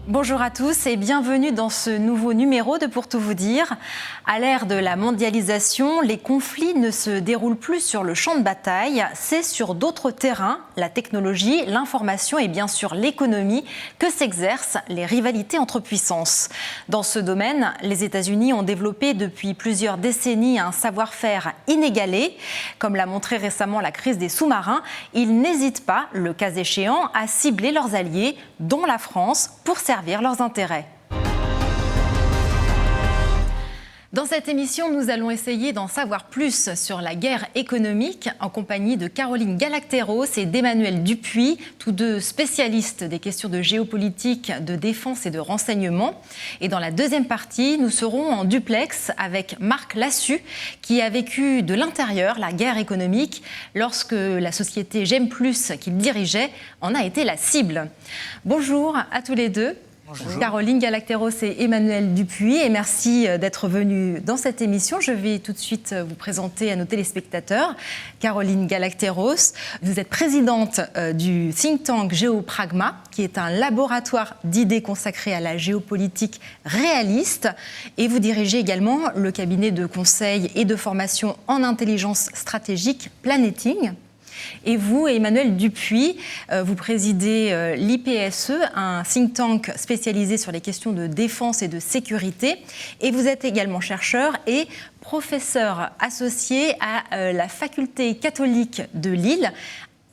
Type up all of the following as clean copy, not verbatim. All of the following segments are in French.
Bonjour à tous et bienvenue dans ce nouveau numéro de Pour tout vous dire. À l'ère de la mondialisation, les conflits ne se déroulent plus sur le champ de bataille, c'est sur d'autres terrains, la technologie, l'information et bien sûr l'économie, que s'exercent les rivalités entre puissances. Dans ce domaine, les États-Unis ont développé depuis plusieurs décennies un savoir-faire inégalé. Comme l'a montré récemment la crise des sous-marins, ils n'hésitent pas, le cas échéant, à cibler leurs alliés, dont la France, pour servir leurs intérêts. Dans cette émission, nous allons essayer d'en savoir plus sur la guerre économique en compagnie de Caroline Galacteros et d'Emmanuel Dupuis, tous deux spécialistes des questions de géopolitique, de défense et de renseignement. Et dans la deuxième partie, nous serons en duplex avec Marc Lassus, qui a vécu de l'intérieur la guerre économique lorsque la société J'aime Plus qu'il dirigeait en a été la cible. Bonjour à tous les deux. Bonjour. Caroline Galacteros et Emmanuel Dupuis, et merci d'être venus dans cette émission. Je vais tout de suite vous présenter à nos téléspectateurs. Caroline Galacteros, vous êtes présidente du think tank Géopragma, qui est un laboratoire d'idées consacré à la géopolitique réaliste, et vous dirigez également le cabinet de conseil et de formation en intelligence stratégique Planeting. Et vous, Emmanuel Dupuis, vous présidez l'IPSE, un think tank spécialisé sur les questions de défense et de sécurité. Et vous êtes également chercheur et professeur associé à la faculté catholique de Lille,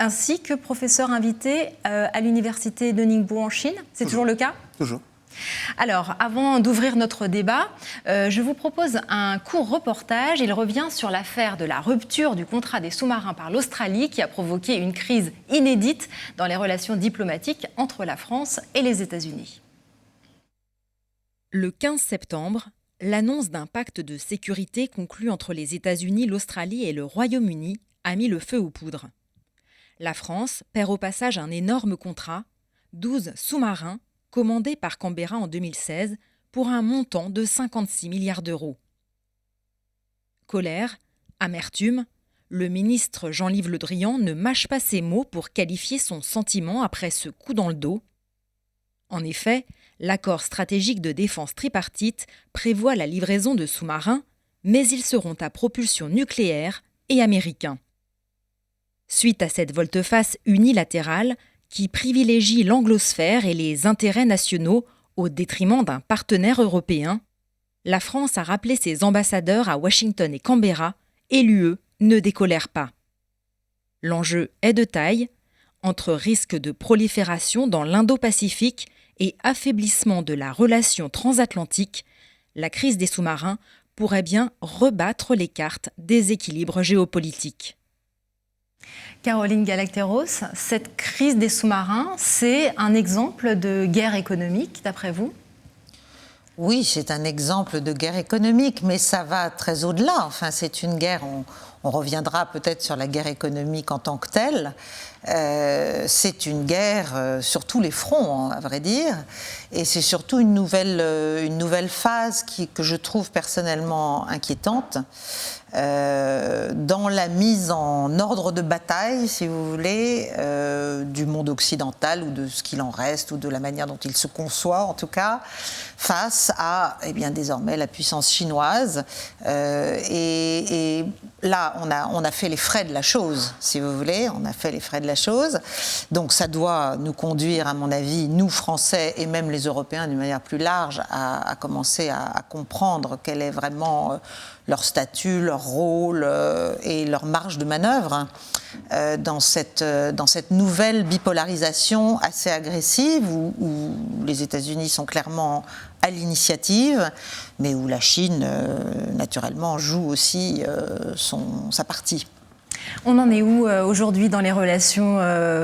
ainsi que professeur invité à l'université de Ningbo en Chine. C'est toujours le cas ? Toujours. Alors, avant d'ouvrir notre débat, je vous propose un court reportage. Il revient sur l'affaire de la rupture du contrat des sous-marins par l'Australie qui a provoqué une crise inédite dans les relations diplomatiques entre la France et les États-Unis. Le 15 septembre, l'annonce d'un pacte de sécurité conclu entre les États-Unis, l'Australie et le Royaume-Uni a mis le feu aux poudres. La France perd au passage un énorme contrat, 12 sous-marins, commandé par Canberra en 2016 pour un montant de 56 milliards d'euros. Colère, amertume, le ministre Jean-Yves Le Drian ne mâche pas ses mots pour qualifier son sentiment après ce coup dans le dos. En effet, l'accord stratégique de défense tripartite prévoit la livraison de sous-marins, mais ils seront à propulsion nucléaire et américains. Suite à cette volte-face unilatérale, qui privilégie l'anglosphère et les intérêts nationaux au détriment d'un partenaire européen, la France a rappelé ses ambassadeurs à Washington et Canberra et l'UE ne décolère pas. L'enjeu est de taille, entre risque de prolifération dans l'Indo-Pacifique et affaiblissement de la relation transatlantique, la crise des sous-marins pourrait bien rebattre les cartes des équilibres géopolitiques. Caroline Galacteros, cette crise des sous-marins, c'est un exemple de guerre économique, d'après vous ? Oui, c'est un exemple de guerre économique, mais ça va très au-delà. Enfin, c'est une guerre, on reviendra peut-être sur la guerre économique en tant que telle. C'est une guerre sur tous les fronts, à vrai dire. Et c'est surtout une nouvelle phase que je trouve personnellement inquiétante. Dans la mise en ordre de bataille, si vous voulez, du monde occidental ou de ce qu'il en reste ou de la manière dont il se conçoit, en tout cas, face à, désormais, la puissance chinoise. Et là, on a fait les frais de la chose, si vous voulez, on a fait les frais de la chose. Donc ça doit nous conduire, à mon avis, nous Français et même les Européens d'une manière plus large, à commencer à comprendre quel est vraiment leur statut, leur rôle et leur marge de manœuvre dans cette nouvelle bipolarisation assez agressive où les États-Unis sont clairement à l'initiative, mais où la Chine, naturellement, joue aussi sa partie. On en est où aujourd'hui dans les relations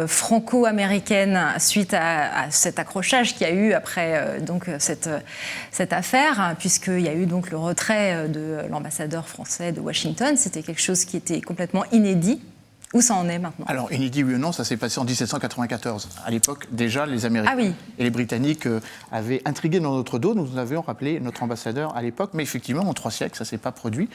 franco-américaines suite à cet accrochage qu'il y a eu après cette affaire, puisqu'il y a eu donc le retrait de l'ambassadeur français de Washington. C'était quelque chose qui était complètement inédit. Où ça en est maintenant? Alors, inédit oui ou non, ça s'est passé en 1794. À l'époque, déjà, les Américains et les Britanniques avaient intrigué dans notre dos. Nous avions rappelé notre ambassadeur à l'époque. Mais effectivement, en 3 siècles, ça ne s'est pas produit.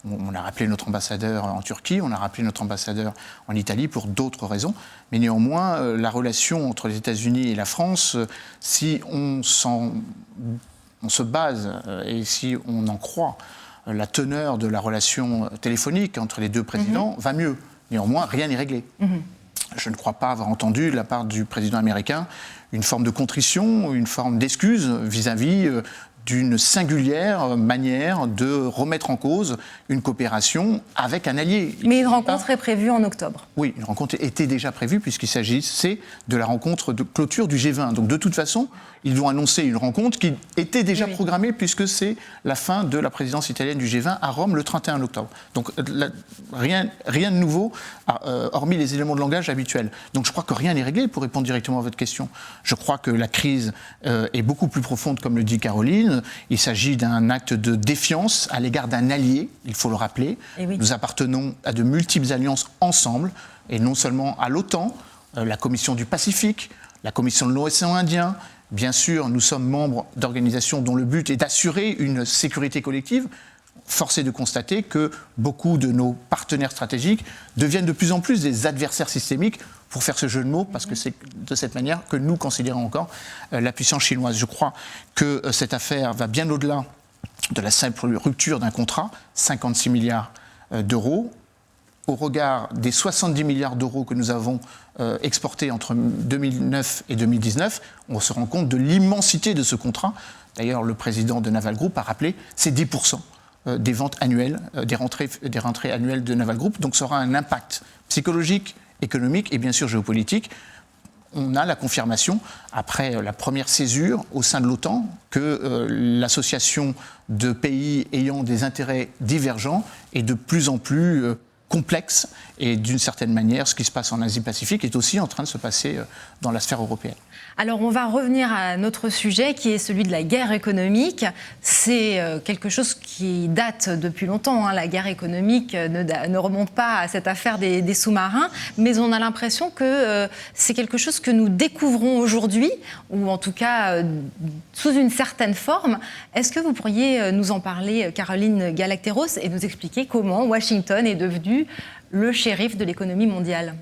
On a rappelé notre ambassadeur en Turquie, on a rappelé notre ambassadeur en Italie pour d'autres raisons. Mais néanmoins, la relation entre les États-Unis et la France, si on se base et si on en croit la teneur de la relation téléphonique entre les deux présidents, va mieux. Néanmoins, rien n'est réglé. Je ne crois pas avoir entendu de la part du président américain une forme de contrition, une forme d'excuse vis-à-vis d'une singulière manière de remettre en cause une coopération avec un allié. Mais une rencontre est prévue en octobre. Oui, une rencontre était déjà prévue puisqu'il s'agissait de la rencontre de clôture du G20. Donc de toute façon, ils ont annoncé une rencontre qui était déjà programmée puisque c'est la fin de la présidence italienne du G20 à Rome le 31 octobre. Donc rien de nouveau, hormis les éléments de langage habituels. Donc je crois que rien n'est réglé pour répondre directement à votre question. Je crois que la crise est beaucoup plus profonde, comme le dit Caroline. Il s'agit d'un acte de défiance à l'égard d'un allié, il faut le rappeler. Nous appartenons à de multiples alliances ensemble, et non seulement à l'OTAN, la Commission du Pacifique, la Commission de l'océan Indien. Bien sûr, nous sommes membres d'organisations dont le but est d'assurer une sécurité collective. Force est de constater que beaucoup de nos partenaires stratégiques deviennent de plus en plus des adversaires systémiques, pour faire ce jeu de mots, parce que c'est de cette manière que nous considérons encore la puissance chinoise. Je crois que cette affaire va bien au-delà de la simple rupture d'un contrat, 56 milliards d'euros. Au regard des 70 milliards d'euros que nous avons exportés entre 2009 et 2019, on se rend compte de l'immensité de ce contrat. D'ailleurs, le président de Naval Group a rappelé, c'est 10% des ventes annuelles, des rentrées annuelles de Naval Group. Donc ça aura un impact psychologique, économique et bien sûr géopolitique. On a la confirmation, après la première césure au sein de l'OTAN, que l'association de pays ayant des intérêts divergents est de plus en plus complexe, et d'une certaine manière, ce qui se passe en Asie-Pacifique est aussi en train de se passer dans la sphère européenne. Alors on va revenir à notre sujet qui est celui de la guerre économique. C'est quelque chose qui date depuis longtemps. La guerre économique ne remonte pas à cette affaire des sous-marins, mais on a l'impression que c'est quelque chose que nous découvrons aujourd'hui, ou en tout cas sous une certaine forme. Est-ce que vous pourriez nous en parler, Caroline Galacteros, et nous expliquer comment Washington est devenu le shérif de l'économie mondiale ?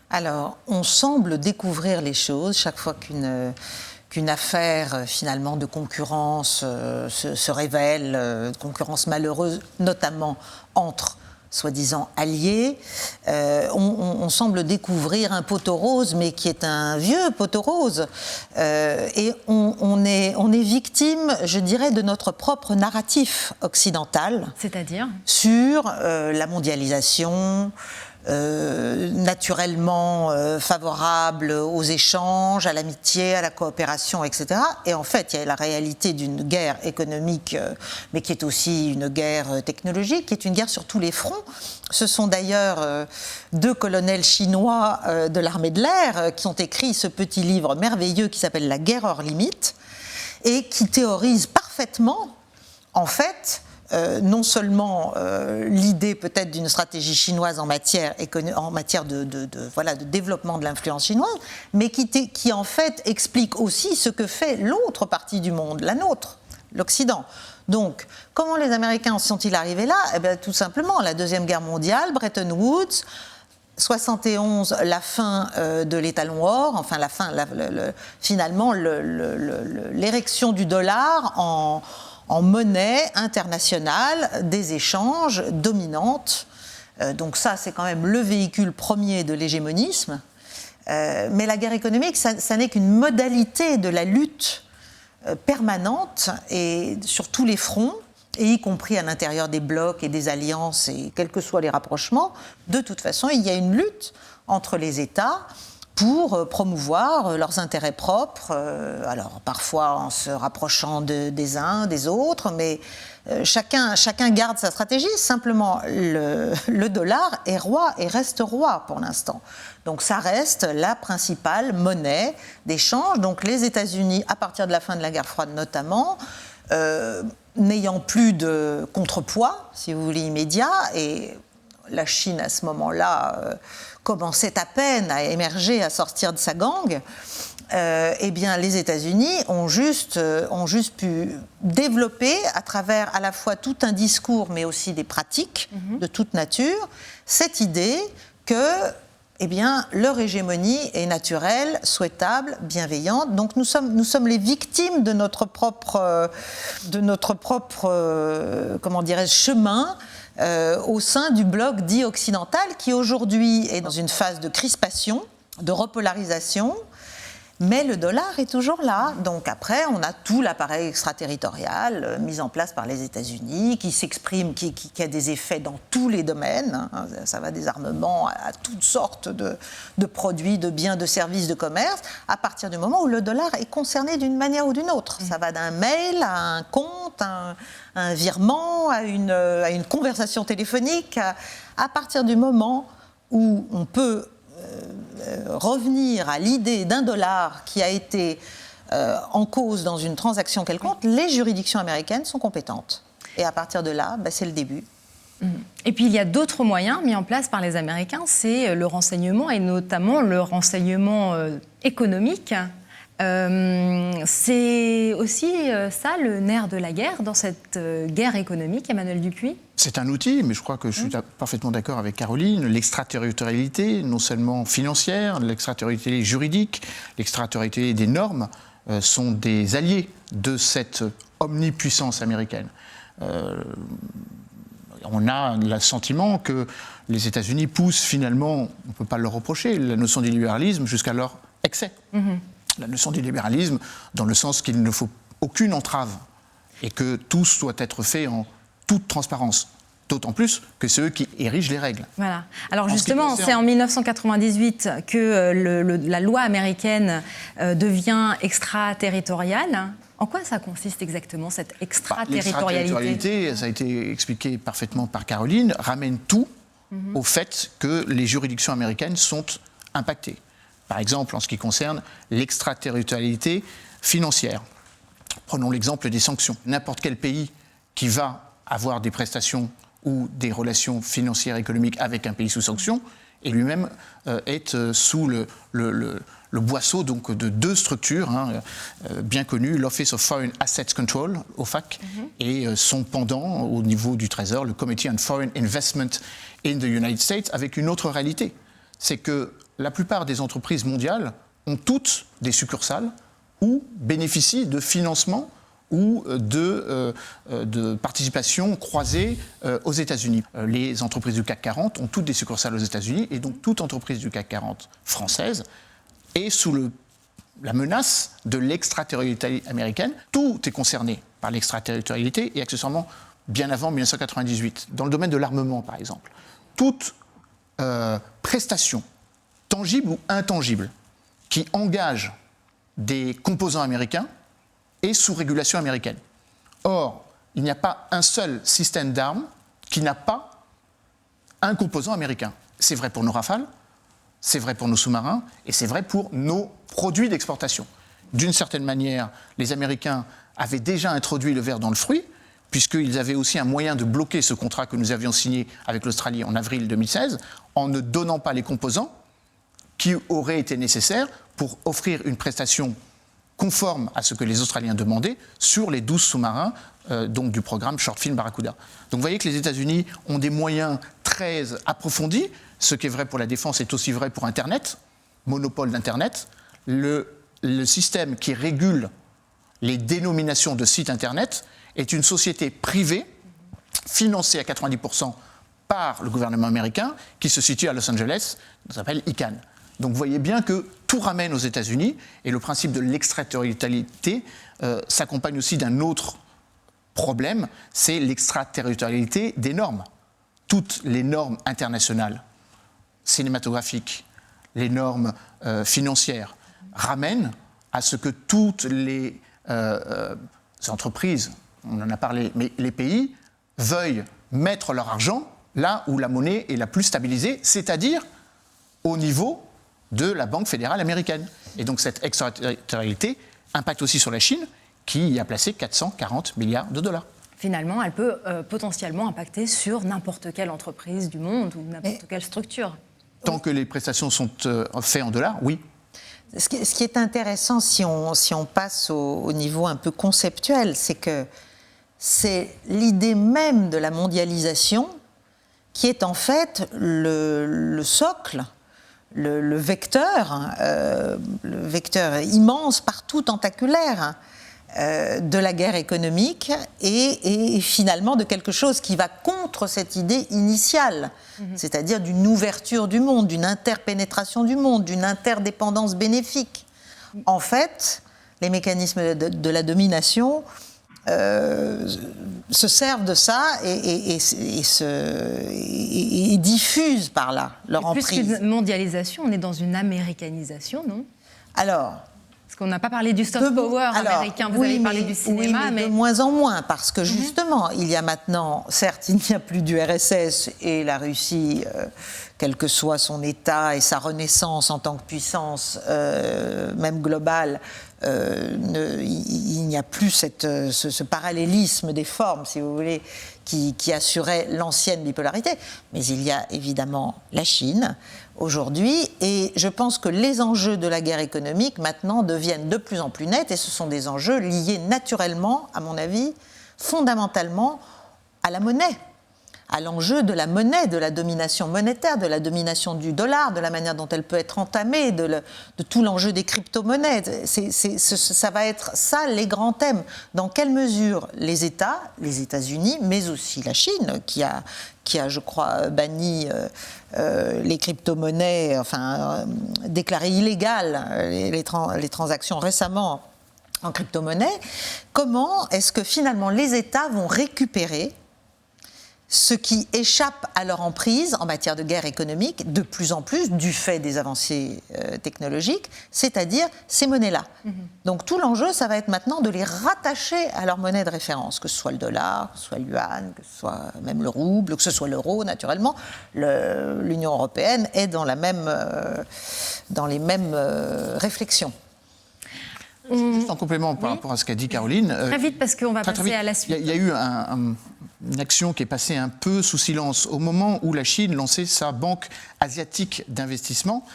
Alors, on semble découvrir les choses chaque fois qu'une affaire finalement de concurrence se révèle, concurrence malheureuse, notamment entre soi-disant alliés. On semble découvrir un poteau rose, mais qui est un vieux poteau rose. Et on est victime, je dirais, de notre propre narratif occidental. C'est-à-dire ? Sur la mondialisation, naturellement favorable aux échanges, à l'amitié, à la coopération, etc. Et en fait, il y a la réalité d'une guerre économique, mais qui est aussi une guerre technologique, qui est une guerre sur tous les fronts. Ce sont d'ailleurs 2 colonels chinois de l'armée de l'air qui ont écrit ce petit livre merveilleux qui s'appelle « La guerre hors limite » et qui théorise parfaitement, en fait, non seulement l'idée peut-être d'une stratégie chinoise en matière de développement de l'influence chinoise, mais qui en fait explique aussi ce que fait l'autre partie du monde, la nôtre, l'Occident. Donc, comment les Américains sont-ils arrivés là ? Eh bien, tout simplement, la Deuxième Guerre mondiale, Bretton Woods, 71, la fin de l'étalon or, enfin finalement l'érection du dollar en monnaie internationale des échanges dominantes. Donc ça, c'est quand même le véhicule premier de l'hégémonisme. Mais la guerre économique, ça n'est qu'une modalité de la lutte permanente et sur tous les fronts, et y compris à l'intérieur des blocs et des alliances, et quels que soient les rapprochements. De toute façon, il y a une lutte entre les États pour promouvoir leurs intérêts propres, alors parfois en se rapprochant des uns, des autres, mais chacun garde sa stratégie. Simplement, le dollar est roi et reste roi pour l'instant. Donc ça reste la principale monnaie d'échange. Donc les États-Unis, à partir de la fin de la guerre froide notamment, n'ayant plus de contrepoids, si vous voulez, immédiat, et la Chine, à ce moment-là, commençait à peine à émerger, à sortir de sa gangue, eh bien, les États-Unis ont juste pu développer, à travers à la fois tout un discours, mais aussi des pratiques de toute nature, cette idée que leur hégémonie est naturelle, souhaitable, bienveillante. Donc nous sommes les victimes de notre propre comment dirais-je, chemin au sein du bloc dit occidental qui aujourd'hui est dans une phase de crispation, de repolarisation. Mais le dollar est toujours là. Donc après, on a tout l'appareil extraterritorial mis en place par les États-Unis, qui s'exprime, qui a des effets dans tous les domaines. Hein. Ça va des armements à toutes sortes de produits, de biens, de services, de commerce, à partir du moment où le dollar est concerné d'une manière ou d'une autre. Ça va d'un mail à un compte, à un virement, à une conversation téléphonique. À partir du moment où on peut revenir à l'idée d'un dollar qui a été en cause dans une transaction quelconque, les juridictions américaines sont compétentes. Et à partir de là, c'est le début. Et puis il y a d'autres moyens mis en place par les Américains, c'est le renseignement et notamment le renseignement économique. C'est aussi ça le nerf de la guerre dans cette guerre économique, Emmanuel Dupuy ? C'est un outil, mais je crois que je suis parfaitement d'accord avec Caroline. L'extraterritorialité, non seulement financière, l'extraterritorialité juridique, l'extraterritorialité des normes, sont des alliés de cette omnipuissance américaine. On a le sentiment que les États-Unis poussent finalement, on ne peut pas leur reprocher, la notion du libéralisme jusqu'à leur excès. La notion du libéralisme dans le sens qu'il ne faut aucune entrave et que tout doit être fait en toute transparence. D'autant plus que c'est eux qui érigent les règles. Voilà. Alors justement, c'est en 1998 que la loi américaine devient extraterritoriale. En quoi ça consiste exactement, cette extraterritorialité ? L'extraterritorialité, ça a été expliqué parfaitement par Caroline, ramène tout au fait que les juridictions américaines sont impactées. Par exemple, en ce qui concerne l'extraterritorialité financière. Prenons l'exemple des sanctions. N'importe quel pays qui va avoir des prestations ou des relations financières et économiques avec un pays sous sanction et lui-même est sous le boisseau donc, de deux structures bien connues, l'Office of Foreign Assets Control, OFAC, et son pendant au niveau du Trésor, le Committee on Foreign Investment in the United States, avec une autre réalité. C'est que la plupart des entreprises mondiales ont toutes des succursales ou bénéficient de financement ou de participation croisée aux États-Unis. Les entreprises du CAC 40 ont toutes des succursales aux États-Unis et donc toute entreprise du CAC 40 française est sous la menace de l'extraterritorialité américaine. Tout est concerné par l'extraterritorialité et accessoirement bien avant 1998. Dans le domaine de l'armement, par exemple, toute prestation tangible ou intangible qui engage des composants américains est sous régulation américaine. Or, il n'y a pas un seul système d'armes qui n'a pas un composant américain. C'est vrai pour nos Rafales, c'est vrai pour nos sous-marins et c'est vrai pour nos produits d'exportation. D'une certaine manière, les Américains avaient déjà introduit le ver dans le fruit, puisqu'ils avaient aussi un moyen de bloquer ce contrat que nous avions signé avec l'Australie en avril 2016, en ne donnant pas les composants qui auraient été nécessaires pour offrir une prestation conforme à ce que les Australiens demandaient sur les 12 sous-marins donc du programme Shortfin Barracuda. Donc vous voyez que les États-Unis ont des moyens très approfondis. Ce qui est vrai pour la défense est aussi vrai pour Internet, monopole d'Internet. Le système qui régule les dénominations de sites Internet est une société privée financée à 90% par le gouvernement américain qui se situe à Los Angeles, ça s'appelle ICANN. Donc vous voyez bien que tout ramène aux États-Unis et le principe de l'extraterritorialité s'accompagne aussi d'un autre problème, c'est l'extraterritorialité des normes. Toutes les normes internationales, cinématographiques, les normes financières, ramènent à ce que toutes les entreprises, on en a parlé, mais les pays veuillent mettre leur argent là où la monnaie est la plus stabilisée, c'est-à-dire au niveau de la Banque fédérale américaine. Et donc cette extraterritorialité impacte aussi sur la Chine, qui y a placé 440 milliards de dollars. finalement, elle peut potentiellement impacter sur n'importe quelle entreprise du monde ou n'importe quelle structure. Tant que les prestations sont faites en dollars, oui. Ce qui est intéressant, si on passe au niveau un peu conceptuel, c'est que c'est l'idée même de la mondialisation qui est en fait le socle, le vecteur immense, partout tentaculaire, de la guerre économique et finalement de quelque chose qui va contre cette idée initiale, c'est-à-dire d'une ouverture du monde, d'une interpénétration du monde, d'une interdépendance bénéfique. En fait, les mécanismes de la domination se servent de ça et diffusent par là leur emprise. Plus qu'une mondialisation, on est dans une américanisation, non ? Alors, parce qu'on n'a pas parlé du soft power américain, vous avez parlé du cinéma, mais de moins en moins, parce que justement, il y a maintenant, certes, il n'y a plus d'URSS et la Russie, quel que soit son état et sa renaissance en tant que puissance, même globale, il n'y a plus ce parallélisme des formes, si vous voulez, qui assurait l'ancienne bipolarité. Mais il y a évidemment la Chine aujourd'hui, et je pense que les enjeux de la guerre économique maintenant deviennent de plus en plus nets, et ce sont des enjeux liés naturellement, à mon avis, fondamentalement à la monnaie, à l'enjeu de la monnaie, de la domination monétaire, de la domination du dollar, de la manière dont elle peut être entamée, de tout l'enjeu des crypto-monnaies. Ça va être ça les grands thèmes. Dans quelle mesure les États, les États-Unis, mais aussi la Chine, qui a je crois, banni les crypto-monnaies, déclaré illégales les transactions récemment en crypto-monnaie, comment est-ce que finalement les États vont récupérer ce qui échappe à leur emprise en matière de guerre économique, de plus en plus, du fait des avancées technologiques, c'est-à-dire ces monnaies-là. Donc tout l'enjeu, ça va être maintenant de les rattacher à leur monnaie de référence, que ce soit le dollar, que ce soit le yuan, que ce soit même le rouble, que ce soit l'euro, naturellement. L'Union européenne est dans les mêmes réflexions. Juste en complément par rapport à ce qu'a dit Caroline. Très vite, parce qu'on va passer à la suite. Il y a eu une action qui est passée un peu sous silence au moment où la Chine lançait sa banque asiatique d'investissement.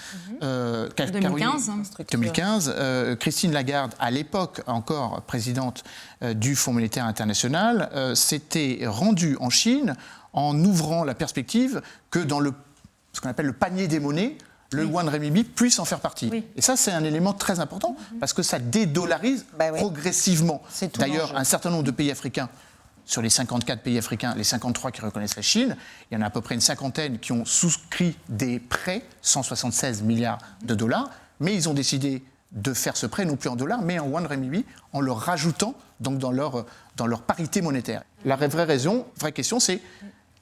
2015. Christine Lagarde, à l'époque encore présidente du Fonds monétaire international, s'était rendue en Chine en ouvrant la perspective que dans ce qu'on appelle le panier des monnaies, le yuan renminbi puisse en faire partie. Oui. Et ça, c'est un élément très important parce que ça dédollarise progressivement. D'ailleurs, un certain nombre de pays africains, sur les 54 pays africains, les 53 qui reconnaissent la Chine, il y en a à peu près une cinquantaine qui ont souscrit des prêts, 176 milliards de dollars, mais ils ont décidé de faire ce prêt non plus en dollars, mais en yuan renminbi, en le rajoutant donc dans leur parité monétaire. La vraie question, c'est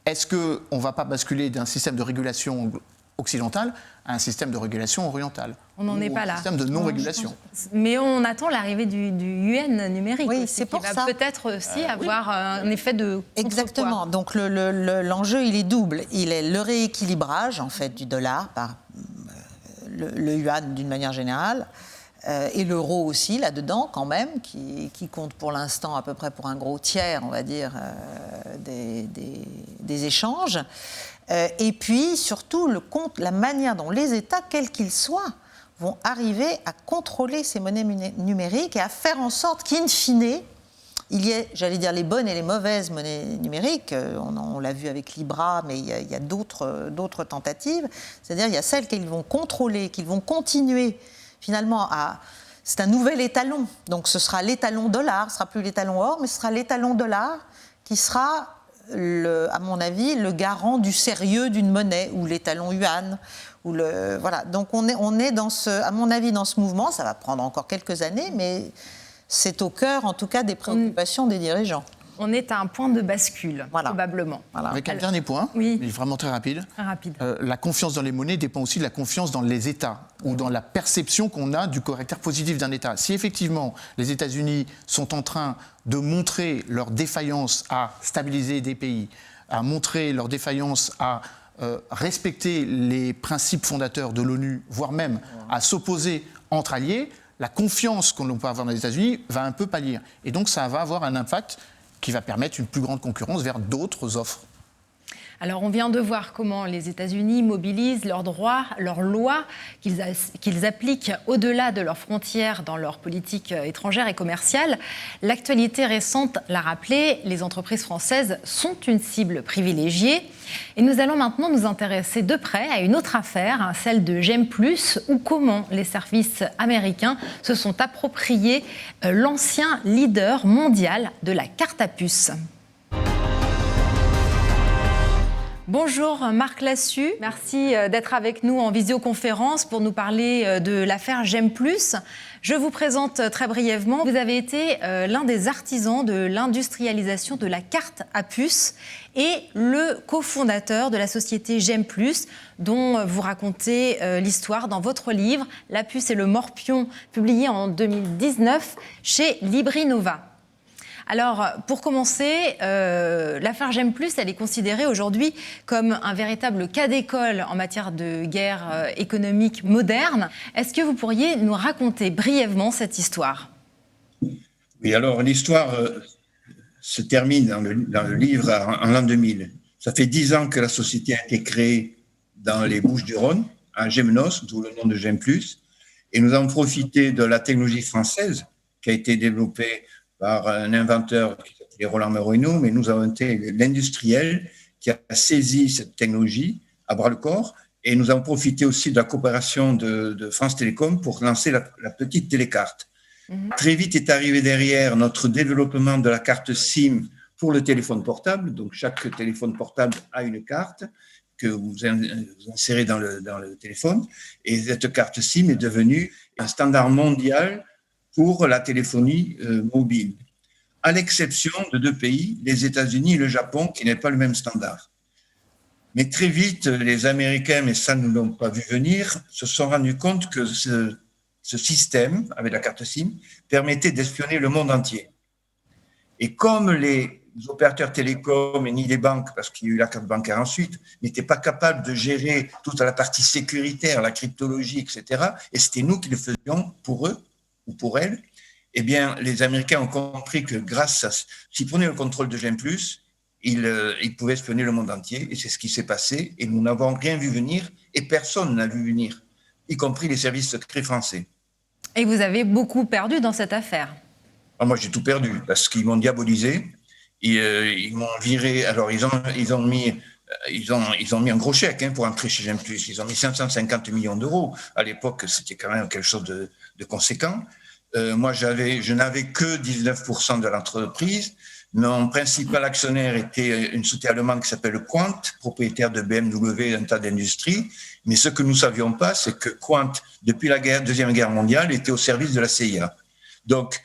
est-ce qu'on ne va pas basculer d'un système de régulation occidentale à un système de régulation orientale. On n'en est pas là. Un système de non-régulation. Mais on attend l'arrivée du yuan numérique. Oui, aussi, c'est pour qui ça. Va peut-être aussi avoir un effet de contrepoids. Exactement. Donc l'enjeu, il est double. Il est le rééquilibrage, en fait, du dollar par le yuan d'une manière générale, et l'euro aussi, là-dedans, quand même, qui compte pour l'instant à peu près pour un gros tiers, on va dire, des échanges. Et puis, surtout, la manière dont les États, quels qu'ils soient, vont arriver à contrôler ces monnaies numériques et à faire en sorte qu'in fine, il y ait, j'allais dire, les bonnes et les mauvaises monnaies numériques. On l'a vu avec Libra, mais il y a d'autres tentatives. C'est-à-dire, il y a celles qu'ils vont contrôler, qu'ils vont continuer, finalement, c'est un nouvel étalon. Donc, ce sera l'étalon dollar, ce ne sera plus l'étalon or, mais ce sera l'étalon dollar qui sera... à mon avis, le garant du sérieux d'une monnaie, ou l'étalon yuan, voilà. Donc on est à mon avis, dans ce mouvement. Ça va prendre encore quelques années, mais c'est au cœur, en tout cas, des préoccupations des dirigeants. On est à un point de bascule, probablement. Voilà. Avec un dernier point, mais vraiment très rapide. La confiance dans les monnaies dépend aussi de la confiance dans les États, ou dans la perception qu'on a du caractère positif d'un État. Si effectivement les États-Unis sont en train de montrer leur défaillance à stabiliser des pays, à montrer leur défaillance à respecter les principes fondateurs de l'ONU, voire même à s'opposer entre alliés, la confiance qu'on peut avoir dans les États-Unis va un peu pâlir. Et donc ça va avoir un impact qui va permettre une plus grande concurrence vers d'autres offres. Alors, on vient de voir comment les États-Unis mobilisent leurs droits, leurs lois, qu'ils appliquent au-delà de leurs frontières dans leur politique étrangère et commerciale. L'actualité récente l'a rappelé, les entreprises françaises sont une cible privilégiée. Et nous allons maintenant nous intéresser de près à une autre affaire, celle de GEM+, ou comment les services américains se sont appropriés l'ancien leader mondial de la carte à puce. Bonjour Marc Lassus, merci d'être avec nous en visioconférence pour nous parler de l'affaire GEM+. Je vous présente très brièvement. Vous avez été l'un des artisans de l'industrialisation de la carte à puce et le cofondateur de la société GEM+, dont vous racontez l'histoire dans votre livre « La puce et le morpion », publié en 2019 chez Librinova. Alors, pour commencer, l'affaire GEM+, elle est considérée aujourd'hui comme un véritable cas d'école en matière de guerre économique moderne. Est-ce que vous pourriez nous raconter brièvement cette histoire ? Oui, alors l'histoire se termine dans le livre en l'an 2000. Ça fait 10 ans que la société a été créée dans les Bouches-du-Rhône, à Gemnos, d'où le nom de GEM+. Et nous avons profité de la technologie française qui a été développée par un inventeur qui s'appelait Roland Meroino, mais nous avons été l'industriel qui a saisi cette technologie à bras-le-corps, et nous avons profité aussi de la coopération de France Télécom pour lancer la petite télécarte. Très vite est arrivé derrière notre développement de la carte SIM pour le téléphone portable. Donc chaque téléphone portable a une carte que vous insérez dans le téléphone, et cette carte SIM est devenue un standard mondial pour la téléphonie mobile, à l'exception de 2 pays, les États-Unis et le Japon, qui n'avaient pas le même standard. Mais très vite, les Américains, mais ça nous l'ont pas vu venir, se sont rendus compte que ce système, avec la carte SIM, permettait d'espionner le monde entier. Et comme les opérateurs télécoms et ni les banques, parce qu'il y a eu la carte bancaire ensuite, n'étaient pas capables de gérer toute la partie sécuritaire, la cryptologie, etc., et c'était nous qui le faisions pour eux, ou pour elles, eh bien, les Américains ont compris que grâce à... S'ils prenaient le contrôle de GEM+, ils pouvaient espionner le monde entier, et c'est ce qui s'est passé, et nous n'avons rien vu venir, et personne n'a vu venir, y compris les services secrets français. Et vous avez beaucoup perdu dans cette affaire. Alors moi, j'ai tout perdu, parce qu'ils m'ont diabolisé, ils m'ont viré, alors ils ont mis un gros chèque pour entrer chez GEM+. Ils ont mis 550 millions d'euros. À l'époque, c'était quand même quelque chose de conséquent. Moi, je n'avais que 19% de l'entreprise. Mon principal actionnaire était une société allemande qui s'appelle Quant, propriétaire de BMW et d'un tas d'industries. Mais ce que nous ne savions pas, c'est que Quant, depuis la Deuxième Guerre mondiale, était au service de la CIA. Donc,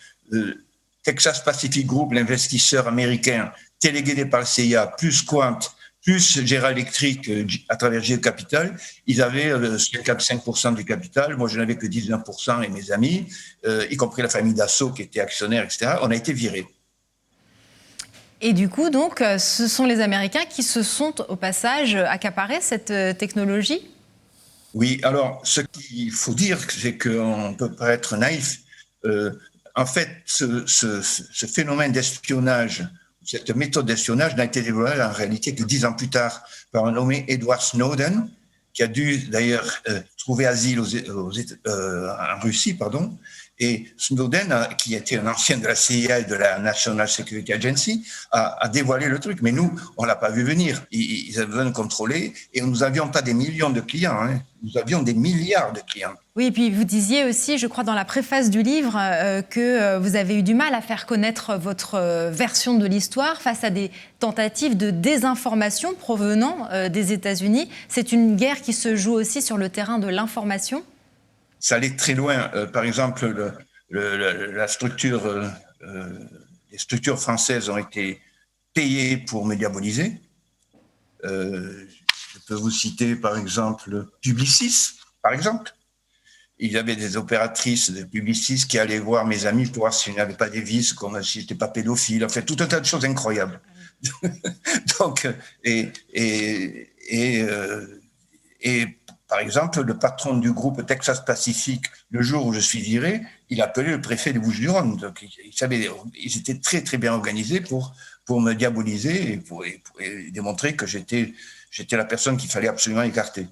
Texas Pacific Group, l'investisseur américain téléguidé par la CIA, plus Quant, plus General Electric à travers GE Capital, ils avaient 55% du capital. Moi, je n'avais que 19% et mes amis, y compris la famille Dassault qui était actionnaire, etc. On a été virés. Et du coup, donc, ce sont les Américains qui se sont, au passage, accaparés cette technologie ? Oui, alors, ce qu'il faut dire, c'est qu'on peut paraître naïf. En fait, ce phénomène d'espionnage, cette méthode d'espionnage n'a été développée en réalité que 10 ans plus tard par un nommé Edward Snowden, qui a dû d'ailleurs trouver asile en Russie, pardon. Et Snowden, qui était un ancien de la CIA et de la National Security Agency, a dévoilé le truc. Mais nous, on ne l'a pas vu venir. Ils avaient besoin de contrôler. Et nous n'avions pas des millions de clients, nous avions des milliards de clients. Oui, et puis vous disiez aussi, je crois, dans la préface du livre, que vous avez eu du mal à faire connaître votre version de l'histoire face à des tentatives de désinformation provenant des États-Unis. C'est une guerre qui se joue aussi sur le terrain de l'information ? Ça allait très loin. Par exemple, les structures françaises ont été payées pour me diaboliser. Je peux vous citer, par exemple, Publicis, par exemple. Il y avait des opératrices de Publicis qui allaient voir mes amis pour voir si je n'avais pas des vices, comme si je n'étais pas pédophile. En fait, tout un tas de choses incroyables. Donc, et par exemple, le patron du groupe Texas Pacific, le jour où je suis viré, il a appelé le préfet des Bouches-du-Rhône. Donc, ils étaient très, très bien organisés pour me diaboliser et démontrer que j'étais la personne qu'il fallait absolument écarter.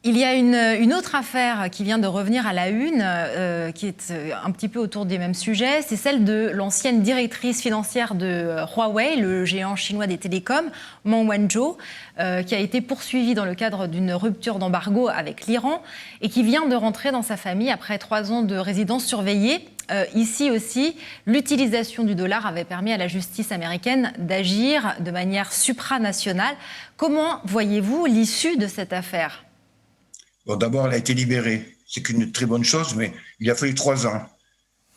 Il y a une autre affaire qui vient de revenir à la une, qui est un petit peu autour des mêmes sujets. C'est celle de l'ancienne directrice financière de Huawei, le géant chinois des télécoms, Meng Wanzhou, qui a été poursuivie dans le cadre d'une rupture d'embargo avec l'Iran et qui vient de rentrer dans sa famille après 3 ans de résidence surveillée. Ici aussi, l'utilisation du dollar avait permis à la justice américaine d'agir de manière supranationale. Comment voyez-vous l'issue de cette affaire ? Bon, d'abord, elle a été libérée. C'est une très bonne chose, mais il a fallu 3 ans.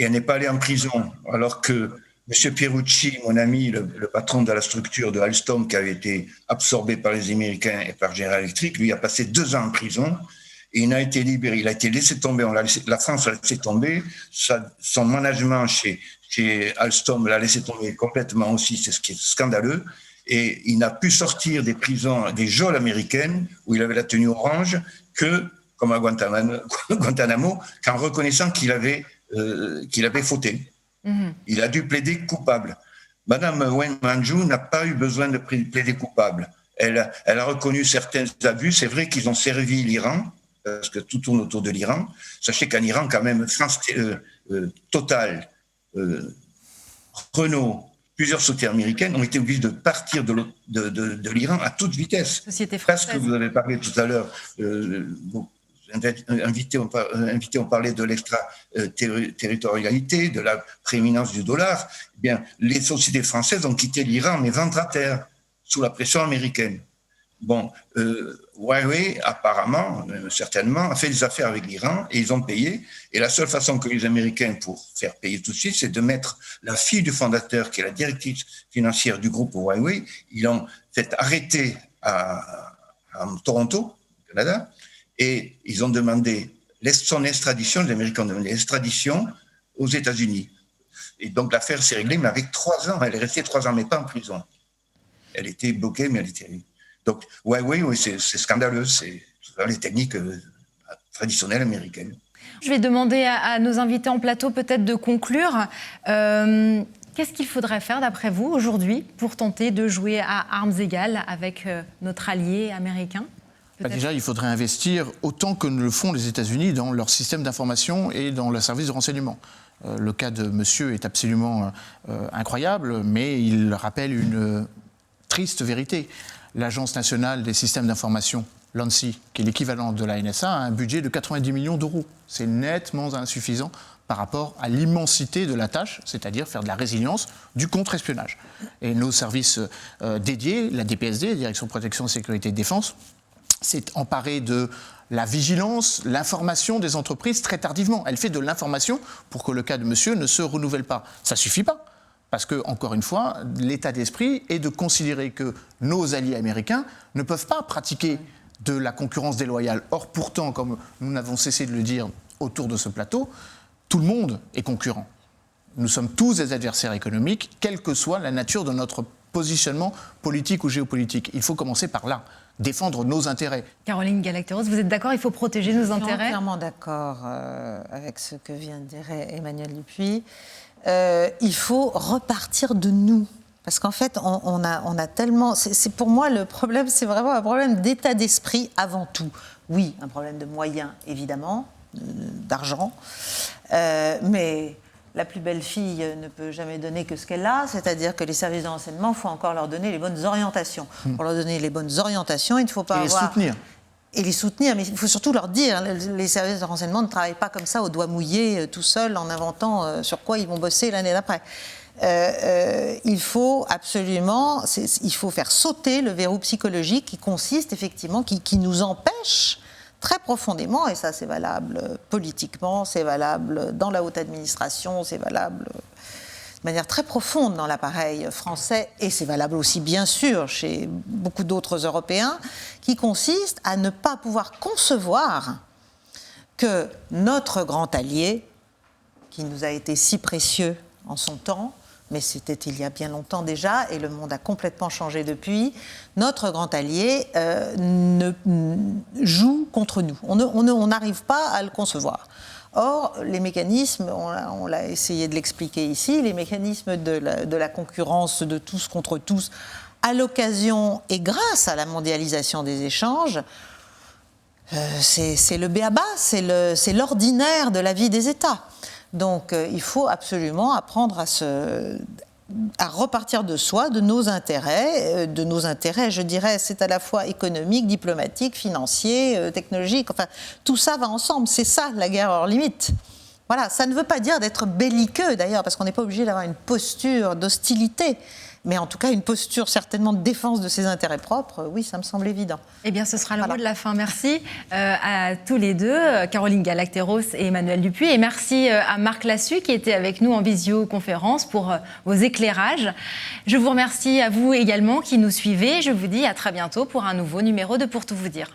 Et elle n'est pas allée en prison, alors que M. Pierucci, mon ami, le patron de la structure de Alstom, qui avait été absorbé par les Américains et par General Electric, lui a passé 2 ans en prison et il n'a été libéré. Il a été laissé tomber. La France l'a laissé tomber. Son management chez Alstom l'a laissé tomber complètement aussi. C'est ce qui est scandaleux. Et il n'a pu sortir des prisons, des geôles américaines, où il avait la tenue orange, que, comme à Guantanamo, qu'en reconnaissant qu'il avait fauté. Mm-hmm. Il a dû plaider coupable. Madame Meng Wanzhou n'a pas eu besoin de plaider coupable. Elle a reconnu certains abus. C'est vrai qu'ils ont servi l'Iran, parce que tout tourne autour de l'Iran. Sachez qu'en Iran, quand même, Total, Renault, plusieurs sociétés américaines ont été obligées de partir de l'Iran à toute vitesse. Société française. Parce que vous avez parlé tout à l'heure, invités ont parlé de l'extraterritorialité, de la prééminence du dollar. Eh bien, les sociétés françaises ont quitté l'Iran, mais ventre à terre, sous la pression américaine. Bon, Huawei, apparemment, certainement, a fait des affaires avec l'Iran et ils ont payé. Et la seule façon que les Américains, pour faire payer tout de suite, c'est de mettre la fille du fondateur, qui est la directrice financière du groupe Huawei. Ils l'ont fait arrêter à Toronto, au Canada, et ils ont demandé son extradition. Les Américains ont demandé l'extradition aux États-Unis. Et donc l'affaire s'est réglée, mais avec 3 ans. Elle est restée 3 ans, mais pas en prison. Elle était bloquée, mais elle était... Donc, oui, c'est scandaleux, c'est les techniques traditionnelles américaines. Je vais demander à nos invités en plateau peut-être de conclure. Qu'est-ce qu'il faudrait faire, d'après vous, aujourd'hui, pour tenter de jouer à armes égales avec notre allié américain ? Déjà, il faudrait investir autant que ne le font les États-Unis dans leur système d'information et dans leur service de renseignement. Le cas de monsieur est absolument incroyable, mais il rappelle une triste vérité. L'Agence nationale des systèmes d'information, l'ANSI, qui est l'équivalent de la NSA, a un budget de 90 millions d'euros. C'est nettement insuffisant par rapport à l'immensité de la tâche, c'est-à-dire faire de la résilience du contre-espionnage. Et nos services dédiés, la DPSD, la Direction de Protection, Sécurité et Défense, s'est emparée de la vigilance, l'information des entreprises très tardivement. Elle fait de l'information pour que le cas de monsieur ne se renouvelle pas. Ça ne suffit pas. Parce que, encore une fois, l'état d'esprit est de considérer que nos alliés américains ne peuvent pas pratiquer de la concurrence déloyale. Or, pourtant, comme nous n'avons cessé de le dire autour de ce plateau, tout le monde est concurrent. Nous sommes tous des adversaires économiques, quelle que soit la nature de notre positionnement politique ou géopolitique. Il faut commencer par là, défendre nos intérêts. Caroline Galacteros, vous êtes d'accord, il faut protéger nos intérêts ? Je suis entièrement d'accord avec ce que vient de dire Emmanuel Dupuis. Il faut repartir de nous. Parce qu'en fait, on a tellement... pour moi, le problème, c'est vraiment un problème d'état d'esprit avant tout. Oui, un problème de moyens, évidemment, d'argent. Mais la plus belle fille ne peut jamais donner que ce qu'elle a. C'est-à-dire que les services de renseignement, il faut encore leur donner les bonnes orientations. Pour leur donner les bonnes orientations, il ne faut pas avoir... Et les soutenir, mais il faut surtout leur dire, les services de renseignement ne travaillent pas comme ça au doigt mouillé, tout seuls, en inventant sur quoi ils vont bosser l'année d'après. Il faut absolument, il faut faire sauter le verrou psychologique qui consiste effectivement, qui nous empêche très profondément, et ça c'est valable politiquement, c'est valable dans la haute administration, c'est valable de manière très profonde dans l'appareil français, et c'est valable aussi bien sûr chez beaucoup d'autres Européens, qui consiste à ne pas pouvoir concevoir que notre grand allié, qui nous a été si précieux en son temps, mais c'était il y a bien longtemps déjà, et le monde a complètement changé depuis, notre grand allié joue contre nous. On n'arrive pas à le concevoir. Or, les mécanismes, on l'a essayé de l'expliquer ici, les mécanismes de la concurrence de tous contre tous, à l'occasion et grâce à la mondialisation des échanges, c'est le b.a.-ba, c'est l'ordinaire de la vie des États. Donc, il faut absolument apprendre à repartir de soi, de nos intérêts, je dirais, c'est à la fois économique, diplomatique, financier, technologique, enfin, tout ça va ensemble, c'est ça la guerre hors limite. Voilà, ça ne veut pas dire d'être belliqueux d'ailleurs, parce qu'on n'est pas obligé d'avoir une posture d'hostilité, mais en tout cas une posture certainement de défense de ses intérêts propres, oui, ça me semble évident. Eh bien, ce sera le mot de la fin. Merci à tous les deux, Caroline Galacteros et Emmanuel Dupuy, et merci à Marc Lassus qui était avec nous en visioconférence pour vos éclairages. Je vous remercie à vous également qui nous suivez. Je vous dis à très bientôt pour un nouveau numéro de Pour tout vous dire.